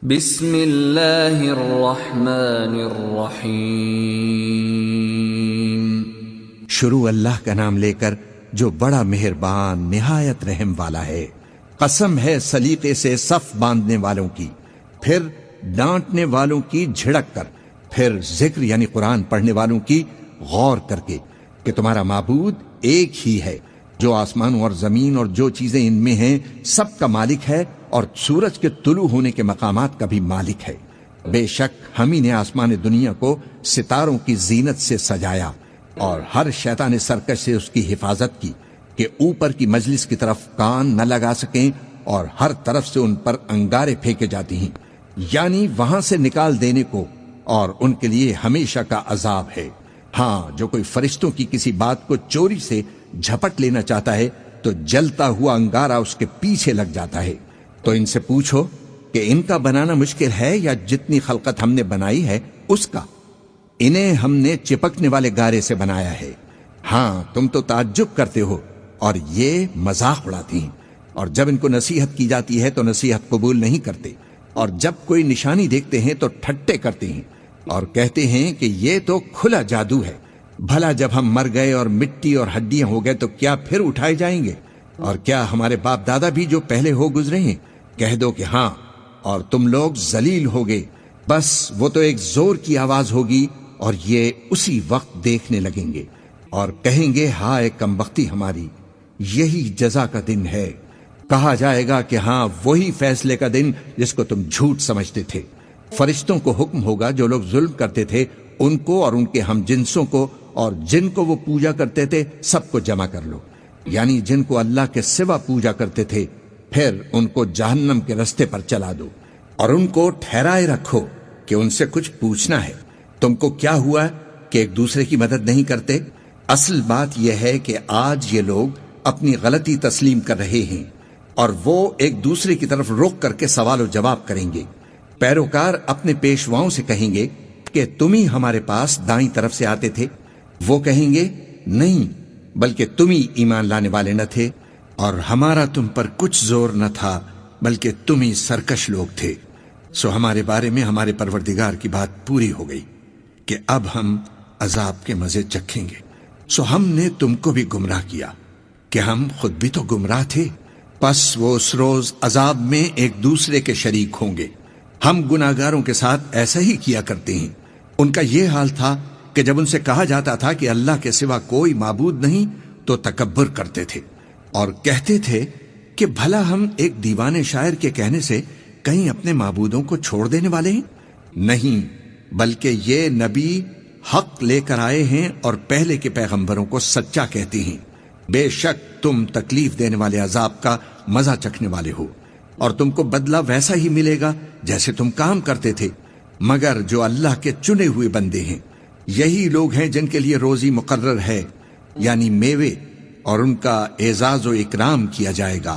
بسم اللہ الرحمن الرحیم۔ شروع اللہ کا نام لے کر جو بڑا مہربان نہایت رحم والا ہے۔ قسم ہے سلیقے سے صف باندھنے والوں کی، پھر ڈانٹنے والوں کی جھڑک کر، پھر ذکر یعنی قرآن پڑھنے والوں کی غور کر کے کہ تمہارا معبود ایک ہی ہے جو آسمانوں اور زمین اور جو چیزیں ان میں ہیں سب کا مالک ہے، اور سورج کے طلوع ہونے کے مقامات کا بھی مالک ہے۔ بے شک ہم ہی نے آسمان دنیا کو ستاروں کی زینت سے سجایا اور ہر شیطان سرکش سے اس کی حفاظت کی کہ اوپر کی مجلس کی طرف کان نہ لگا سکیں اور ہر طرف سے ان پر انگارے پھینکے جاتی ہیں، یعنی وہاں سے نکال دینے کو، اور ان کے لیے ہمیشہ کا عذاب ہے۔ ہاں، جو کوئی فرشتوں کی کسی بات کو چوری سے جھپٹ لینا چاہتا ہے تو جلتا ہوا انگارہ اس کے پیچھے لگ جاتا ہے۔ تو ان سے پوچھو کہ ان کا بنانا مشکل ہے یا جتنی خلقت ہم نے بنائی ہے اس کا؟ انہیں ہم نے چپکنے والے گارے سے بنایا ہے۔ ہاں، تم تو تعجب کرتے ہو اور یہ مذاق اڑاتی ہیں، اور جب ان کو نصیحت کی جاتی ہے تو نصیحت قبول نہیں کرتے، اور جب کوئی نشانی دیکھتے ہیں تو ٹھٹے کرتے ہیں اور کہتے ہیں کہ یہ تو کھلا جادو ہے۔ بھلا جب ہم مر گئے اور مٹی اور ہڈیاں ہو گئے تو کیا پھر اٹھائے جائیں گے؟ اور کیا ہمارے باپ دادا بھی جو پہلے ہو گزرے ہیں؟ کہہ دو کہ ہاں، اور تم لوگ ذلیل ہوگے۔ بس وہ تو ایک زور کی آواز ہوگی اور یہ اسی وقت دیکھنے لگیں گے اور کہیں گے ہائے کمبختی ہماری، یہی جزا کا دن ہے۔ کہا جائے گا کہ ہاں، وہی فیصلے کا دن جس کو تم جھوٹ سمجھتے تھے۔ فرشتوں کو حکم ہوگا جو لوگ ظلم کرتے تھے ان کو اور ان کے ہم جنسوں کو اور جن کو وہ پوجا کرتے تھے سب کو جمع کر لو، یعنی جن کو اللہ کے سوا پوجا کرتے تھے، پھر ان کو جہنم کے رستے پر چلا دو اور ان کو ٹھہرائے رکھو کہ ان سے کچھ پوچھنا ہے۔ تم کو کیا ہوا کہ ایک دوسرے کی مدد نہیں کرتے؟ اصل بات یہ ہے کہ آج یہ لوگ اپنی غلطی تسلیم کر رہے ہیں اور وہ ایک دوسرے کی طرف رخ کر کے سوال و جواب کریں گے۔ پیروکار اپنے پیشواؤں سے کہیں گے کہ تم ہی ہمارے پاس دائیں طرف سے آتے تھے۔ وہ کہیں گے نہیں، بلکہ تم ہی ایمان لانے والے نہ تھے، اور ہمارا تم پر کچھ زور نہ تھا بلکہ تم ہی سرکش لوگ تھے۔ سو ہمارے بارے میں ہمارے پروردگار کی بات پوری ہو گئی کہ اب ہم عذاب کے مزے چکھیں گے۔ سو ہم نے تم کو بھی گمراہ کیا کہ ہم خود بھی تو گمراہ تھے، پس وہ اس روز عذاب میں ایک دوسرے کے شریک ہوں گے۔ ہم گناہگاروں کے ساتھ ایسا ہی کیا کرتے ہیں۔ ان کا یہ حال تھا کہ جب ان سے کہا جاتا تھا کہ اللہ کے سوا کوئی معبود نہیں تو تکبر کرتے تھے اور کہتے تھے کہ بھلا ہم ایک دیوانے شاعر کے کہنے سے کہیں اپنے معبودوں کو چھوڑ دینے والے ہیں؟ نہیں، بلکہ یہ نبی حق لے کر آئے ہیں اور پہلے کے پیغمبروں کو سچا کہتے ہیں۔ بے شک تم تکلیف دینے والے عذاب کا مزہ چکھنے والے ہو، اور تم کو بدلہ ویسا ہی ملے گا جیسے تم کام کرتے تھے، مگر جو اللہ کے چنے ہوئے بندے ہیں یہی لوگ ہیں جن کے لیے روزی مقرر ہے، یعنی میوے، اور ان کا اعزاز و اکرام کیا جائے گا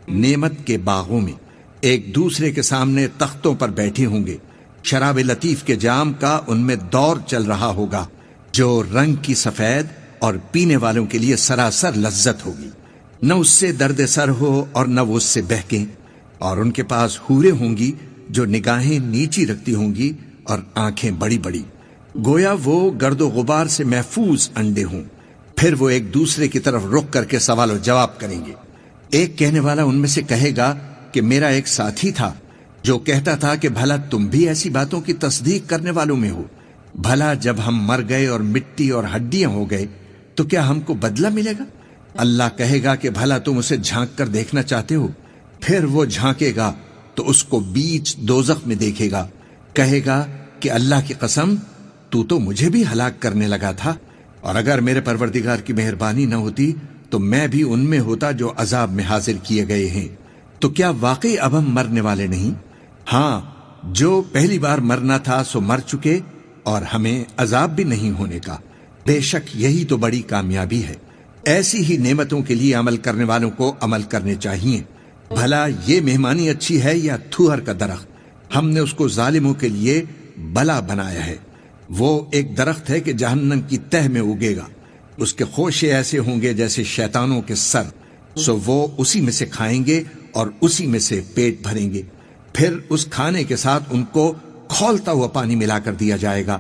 نعمت کے باغوں میں، ایک دوسرے کے سامنے تختوں پر بیٹھے ہوں گے، شراب لطیف کے جام کا ان میں دور چل رہا ہوگا جو رنگ کی سفید اور پینے والوں کے لیے سراسر لذت ہوگی، نہ اس سے درد سر ہو اور نہ وہ اس سے بہکیں، اور ان کے پاس حوریں ہوں گی جو نگاہیں نیچی رکھتی ہوں گی اور آنکھیں بڑی بڑی، گویا وہ گرد و غبار سے محفوظ انڈے ہوں۔ پھر وہ ایک دوسرے کی طرف رخ کر کے سوال و جواب کریں گے۔ ایک کہنے والا ان میں سے کہے گا کہ میرا ایک ساتھی تھا جو کہتا تھا کہ بھلا تم بھی ایسی باتوں کی تصدیق کرنے والوں میں ہو؟ بھلا جب ہم مر گئے اور مٹی اور ہڈیاں ہو گئے تو کیا ہم کو بدلہ ملے گا؟ اللہ کہے گا کہ بھلا تم اسے جھانک کر دیکھنا چاہتے ہو؟ پھر وہ جھانکے گا تو اس کو بیچ دوزخ میں دیکھے گا، کہے گا کہ اللہ کی قسم، تو مجھے بھی ہلاک کرنے لگا تھا، اور اگر میرے پروردگار کی مہربانی نہ ہوتی تو میں بھی ان میں ہوتا جو عذاب میں حاضر کیے گئے ہیں۔ تو کیا واقعی اب ہم مرنے والے نہیں؟ ہاں، جو پہلی بار مرنا تھا سو مر چکے، اور ہمیں عذاب بھی نہیں ہونے کا۔ بے شک یہی تو بڑی کامیابی ہے۔ ایسی ہی نعمتوں کے لیے عمل کرنے والوں کو عمل کرنے چاہیے۔ بھلا یہ مہمانی اچھی ہے یا تھوہر کا درخت؟ ہم نے اس کو ظالموں کے لیے بلا بنایا ہے۔ وہ ایک درخت ہے کہ جہنم کی تہ میں اگے گا، اس کے خوشے ایسے ہوں گے جیسے شیطانوں کے سر، سو وہ اسی میں سے کھائیں گے اور اسی میں سے پیٹ بھریں گے۔ پھر اس کھانے کے ساتھ ان کو کھولتا ہوا پانی ملا کر دیا جائے گا،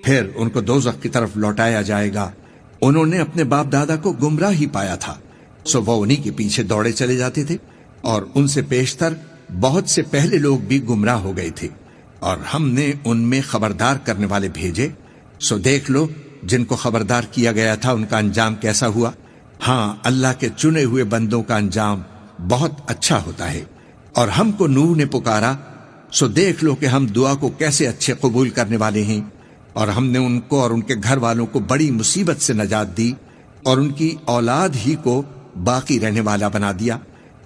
پھر ان کو دوزخ کی طرف لوٹایا جائے گا۔ انہوں نے اپنے باپ دادا کو گمراہ ہی پایا تھا، سو وہ انہی کے پیچھے دوڑے چلے جاتے تھے، اور ان سے پیشتر بہت سے پہلے لوگ بھی گمراہ ہو گئے تھے، اور ہم نے ان میں خبردار کرنے والے بھیجے، سو دیکھ لو جن کو خبردار کیا گیا تھا ان کا انجام کیسا ہوا۔ ہاں، اللہ کے چنے ہوئے بندوں کا انجام بہت اچھا ہوتا ہے۔ اور ہم کو نوح نے پکارا، سو دیکھ لو کہ ہم دعا کو کیسے اچھے قبول کرنے والے ہیں، اور ہم نے ان کو اور ان کے گھر والوں کو بڑی مصیبت سے نجات دی، اور ان کی اولاد ہی کو باقی رہنے والا بنا دیا،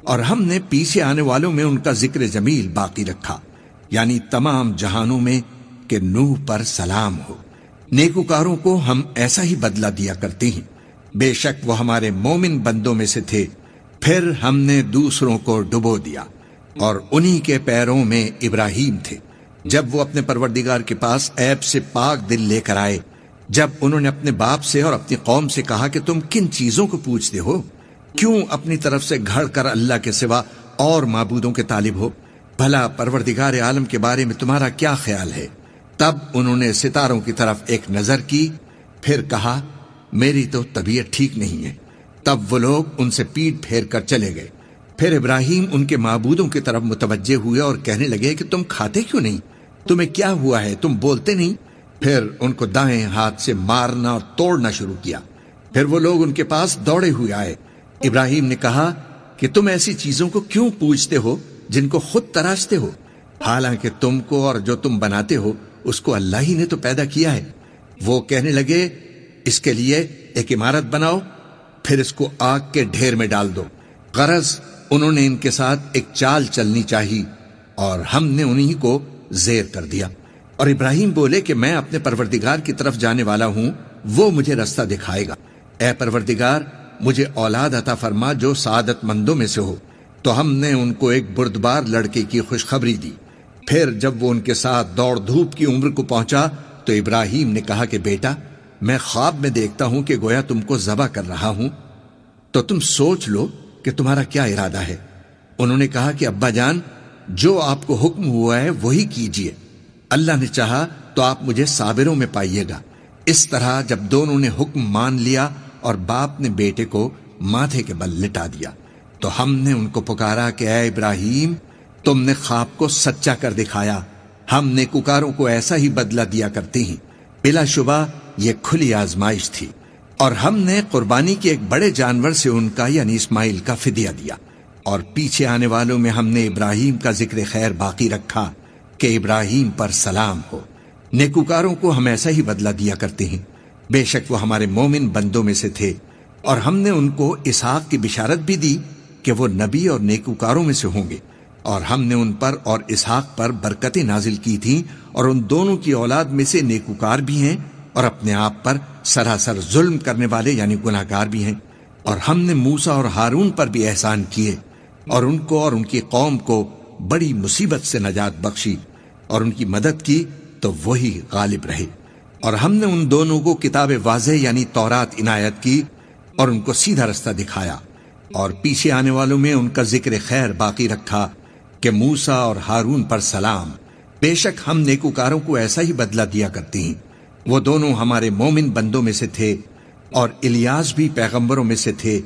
اور ہم نے پیچھے آنے والوں میں ان کا ذکر جمیل باقی رکھا، یعنی تمام جہانوں میں کہ نوح پر سلام ہو۔ نیکوکاروں کو ہم ایسا ہی بدلہ دیا کرتے ہیں، بے شک وہ ہمارے مومن بندوں میں سے تھے۔ پھر ہم نے دوسروں کو ڈبو دیا، اور انہی کے پیروں میں ابراہیم تھے، جب وہ اپنے پروردگار کے پاس عیب سے پاک دل لے کر آئے، جب انہوں نے اپنے باپ سے اور اپنی قوم سے کہا کہ تم کن چیزوں کو پوچھتے ہو؟ کیوں اپنی طرف سے گھڑ کر اللہ کے سوا اور معبودوں کے طالب ہو؟ بھلا پروردگار عالم کے بارے میں تمہارا کیا خیال ہے؟ تب انہوں نے ستاروں کی طرف ایک نظر کی، پھر کہا میری تو طبیعت ٹھیک نہیں ہے۔ تب وہ لوگ ان سے پیٹ پھیر کر چلے گئے۔ پھر ابراہیم ان کے معبودوں کی طرف متوجہ ہوئے اور کہنے لگے کہ تم کھاتے کیوں نہیں؟ تمہیں کیا ہوا ہے؟ تم بولتے نہیں؟ پھر ان کو دائیں ہاتھ سے مارنا اور توڑنا شروع کیا۔ پھر وہ لوگ ان کے پاس دوڑے ہوئے آئے۔ ابراہیم نے کہا کہ تم ایسی چیزوں کو کیوں پوجتے ہو جن کو خود تراشتے ہو؟ حالانکہ تم کو اور جو تم بناتے ہو اس کو اللہ ہی نے تو پیدا کیا ہے۔ وہ کہنے لگے اس کے لیے ایک عمارت بناؤ، پھر اس کو آگ کے ڈھیر میں ڈال دو۔ غرض انہوں نے ان کے ساتھ ایک چال چلنی چاہی، اور ہم نے انہی کو زیر کر دیا۔ اور ابراہیم بولے کہ میں اپنے پروردگار کی طرف جانے والا ہوں، وہ مجھے رستہ دکھائے گا۔ اے پروردگار، مجھے اولاد عطا فرما جو سعادت مندوں میں سے ہو۔ تو ہم نے ان کو ایک بردبار لڑکے کی خوشخبری دی۔ پھر جب وہ ان کے ساتھ دوڑ دھوپ کی عمر کو پہنچا تو ابراہیم نے کہا کہ بیٹا، میں خواب میں دیکھتا ہوں کہ گویا تم کو ذبح کر رہا ہوں، تو تم سوچ لو کہ تمہارا کیا ارادہ ہے۔ انہوں نے کہا کہ ابا جان، جو آپ کو حکم ہوا ہے وہی کیجئے، اللہ نے چاہا تو آپ مجھے صابروں میں پائیے گا۔ اس طرح جب دونوں نے حکم مان لیا اور باپ نے بیٹے کو ماتھے کے بل لٹا دیا، تو ہم نے ان کو پکارا کہ اے ابراہیم، تم نے خواب کو سچا کر دکھایا، ہم نیکوکاروں کو ایسا ہی بدلہ دیا کرتے ہیں۔ بلا شبہ یہ کھلی آزمائش تھی، اور ہم نے قربانی کے ایک بڑے جانور سے ان کا یعنی اسماعیل کا فدیہ دیا، اور پیچھے آنے والوں میں ہم نے ابراہیم کا ذکر خیر باقی رکھا کہ ابراہیم پر سلام ہو۔ نیکوکاروں کو ہم ایسا ہی بدلہ دیا کرتے ہیں، بے شک وہ ہمارے مومن بندوں میں سے تھے۔ اور ہم نے ان کو اسحاق کی بشارت بھی دی کہ وہ نبی اور نیکوکاروں میں سے ہوں گے، اور ہم نے ان پر اور اسحاق پر برکتیں نازل کی تھیں، اور ان دونوں کی اولاد میں سے نیکوکار بھی ہیں اور اپنے آپ پر سراسر ظلم کرنے والے یعنی گناہگار بھی ہیں۔ اور ہم نے موسیٰ اور ہارون پر بھی احسان کیے، اور ان کو اور ان کی قوم کو بڑی مصیبت سے نجات بخشی، اور ان کی مدد کی تو وہی غالب رہے۔ اور ہم نے ان دونوں کو کتاب واضح یعنی تورات عنایت کی، اور ان کو سیدھا رستہ دکھایا، اور پیچھے آنے والوں میں ان کا ذکر خیر باقی رکھا کہ موسیٰ اور ہارون پر سلام۔ بے شک ہم نیکوکاروں کو ایسا ہی بدلہ دیا کرتے ہیں۔ وہ دونوں ہمارے مومن بندوں میں سے تھے، اور الیاس بھی پیغمبروں میں سے تھے۔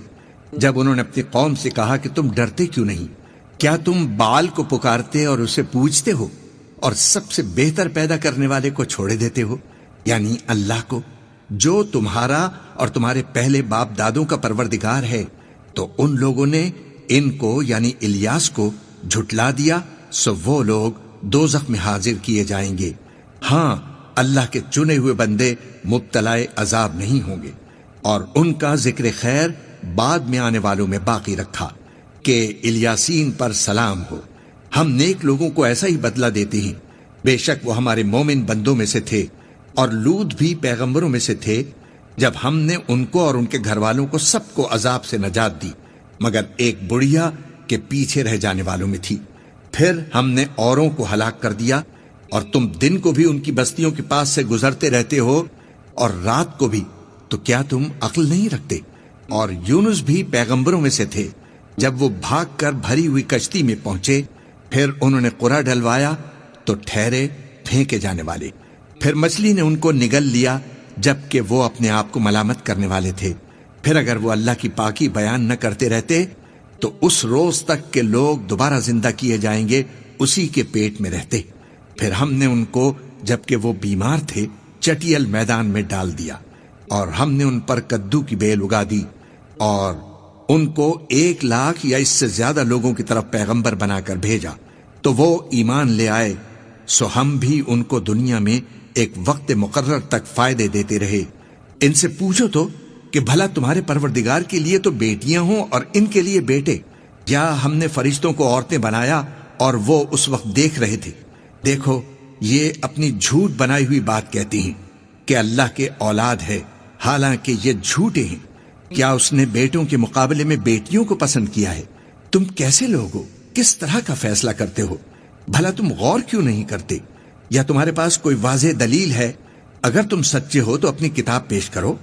جب انہوں نے اپنی قوم سے کہا کہ تم ڈرتے کیوں نہیں؟ کیا تم بال کو پکارتے اور اسے پوجتے ہو، اور سب سے بہتر پیدا کرنے والے کو چھوڑے دیتے ہو یعنی اللہ کو، جو تمہارا اور تمہارے پہلے باپ دادوں کا پروردگار ہے؟ تو ان لوگوں نے ان کو یعنی الیاس کو جھٹلا دیا، سو وہ لوگ دوزخ میں حاضر کیے جائیں گے۔ ہاں، اللہ کے چنے ہوئے بندے مبتلا عذاب نہیں ہوں گے۔ اور ان کا ذکر خیر بعد میں آنے والوں میں باقی رکھا کہ الیاسین پر سلام ہو۔ ہم نیک لوگوں کو ایسا ہی بدلہ دیتے ہیں، بے شک وہ ہمارے مومن بندوں میں سے تھے۔ اور لوط بھی پیغمبروں میں سے تھے، جب ہم نے ان کو اور ان کے گھر والوں کو سب کو عذاب سے نجات دی، مگر ایک بڑھیا کے پیچھے رہ جانے والوں میں تھی۔ پھر ہم نے اوروں کو ہلاک کر دیا، اور تم دن کو بھی ان کی بستیوں کے پاس سے گزرتے رہتے ہو اور رات کو بھی، تو کیا تم عقل نہیں رکھتے؟ اور یونس بھی پیغمبروں میں سے تھے، جب وہ بھاگ کر بھری ہوئی کشتی میں پہنچے پھر انہوں نے قرعہ ڈلوایا تو ٹھہرے پھینکے جانے والے. پھر مچھلی نے ان کو نگل لیا جبکہ وہ اپنے آپ کو ملامت کرنے والے تھے. پھر اگر وہ اللہ کی پاکی بیان نہ کرتے رہتے تو اس روز تک کہ لوگ دوبارہ زندہ کیے جائیں گے اسی کے پیٹ میں رہتے. پھر ہم نے ان کو جبکہ وہ بیمار تھے چٹیل میدان میں ڈال دیا، اور ہم نے ان پر کدو کی بیل اگا دی، اور ان کو 1,00,000 یا اس سے زیادہ لوگوں کی طرف پیغمبر بنا کر بھیجا تو وہ ایمان لے آئے. سو ہم بھی ان کو دنیا میں ایک وقت مقرر تک فائدے دیتے رہے. ان سے پوچھو تو کہ بھلا تمہارے پروردگار کے لیے تو بیٹیاں ہوں اور ان کے لیے بیٹے، یا ہم نے فرشتوں کو عورتیں بنایا اور وہ اس وقت دیکھ رہے تھے؟ دیکھو، یہ اپنی جھوٹ بنائی ہوئی بات کہتی ہیں کہ اللہ کے اولاد ہے، حالانکہ یہ جھوٹے ہیں. کیا اس نے بیٹوں کے مقابلے میں بیٹیوں کو پسند کیا ہے؟ تم کیسے لوگ ہو؟ کس طرح کا فیصلہ کرتے ہو؟ بھلا تم غور کیوں نہیں کرتے؟ یا تمہارے پاس کوئی واضح دلیل ہے؟ اگر تم سچے ہو تو اپنی کتاب پیش کرو.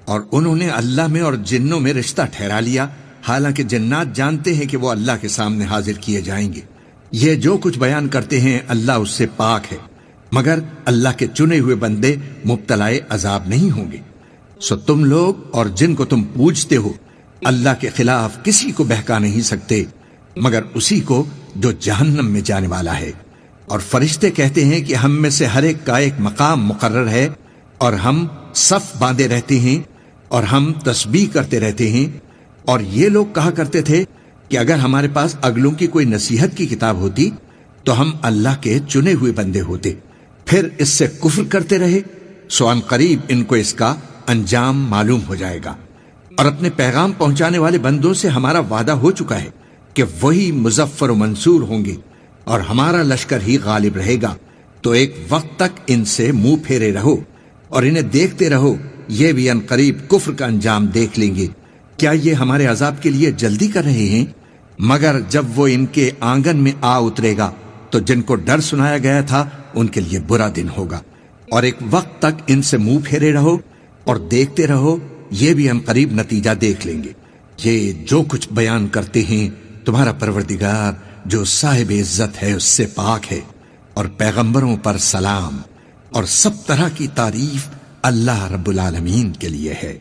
اور انہوں نے اللہ میں اور جنوں میں رشتہ ٹھہرا لیا، حالانکہ جنات جانتے ہیں کہ وہ اللہ کے سامنے حاضر کیے جائیں گے. یہ جو کچھ بیان کرتے ہیں اللہ اس سے پاک ہے، مگر اللہ کے چنے ہوئے بندے مبتلا عذاب نہیں ہوں گے. سو تم لوگ اور جن کو تم پوجتے ہو اللہ کے خلاف کسی کو بہکا نہیں سکتے مگر اسی کو جو جہنم میں جانے والا ہے. اور فرشتے کہتے ہیں کہ ہم میں سے ہر ایک کا ایک مقام مقرر ہے، اور ہم صف باندھے رہتے ہیں اور ہم تسبیح کرتے رہتے ہیں. اور یہ لوگ کہا کرتے تھے کہ اگر ہمارے پاس اگلوں کی کوئی نصیحت کی کتاب ہوتی تو ہم اللہ کے چنے ہوئے بندے ہوتے. پھر اس سے کفر کرتے رہے، سو ان قریب ان کو اس کا انجام معلوم ہو جائے گا. اور اپنے پیغام پہنچانے والے بندوں سے ہمارا وعدہ ہو چکا ہے کہ وہی مظفر و منصور ہوں گے اور ہمارا لشکر ہی غالب رہے گا. تو ایک وقت تک ان سے منہ پھیرے رہو اور انہیں دیکھتے رہو، یہ بھی ان قریب کفر کا انجام دیکھ لیں گے. کیا یہ ہمارے عذاب کے لیے جلدی کر رہے ہیں؟ مگر جب وہ ان کے آنگن میں آ اترے گا تو جن کو ڈر سنایا گیا تھا ان کے لیے برا دن ہوگا. اور ایک وقت تک ان سے منہ پھیرے رہو اور دیکھتے رہو، یہ بھی ان قریب نتیجہ دیکھ لیں گے. یہ جو کچھ بیان کرتے ہیں تمہارا پروردگار جو صاحب عزت ہے اس سے پاک ہے. اور پیغمبروں پر سلام اور سب طرح کی تعریف اللہ رب العالمین کے لیے ہے.